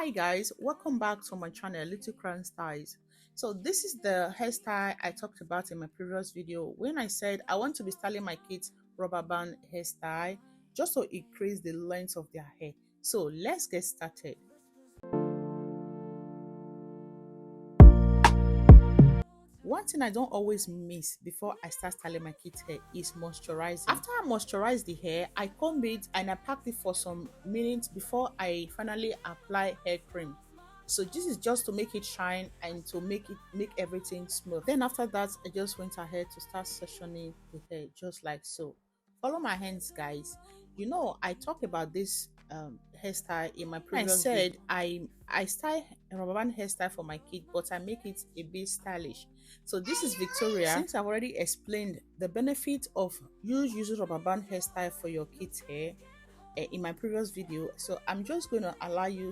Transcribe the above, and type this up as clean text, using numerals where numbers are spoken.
Hi guys, welcome back to my channel Little Crown Styles. So this is the hairstyle I talked about in my previous video when I said I want to be styling my kids rubber band hairstyle just to increase the length of their hair. So let's get started. One thing I don't always miss before I start styling my kids' hair is moisturizing. After I moisturize the hair, I comb it and I pack it for some minutes before I finally apply hair cream. So this is just to make it shine and to make everything smooth. Then after that, I just went ahead to start sectioning the hair just like so. Follow my hands, guys. You know, I talked about this hairstyle in my previous video. I said I style a rubber band hairstyle for my kid, but I make it a bit stylish. So this is Victoria. Since I've already explained the benefit of using rubber band hairstyle for your kids' hair in my previous video, so I'm just going to allow you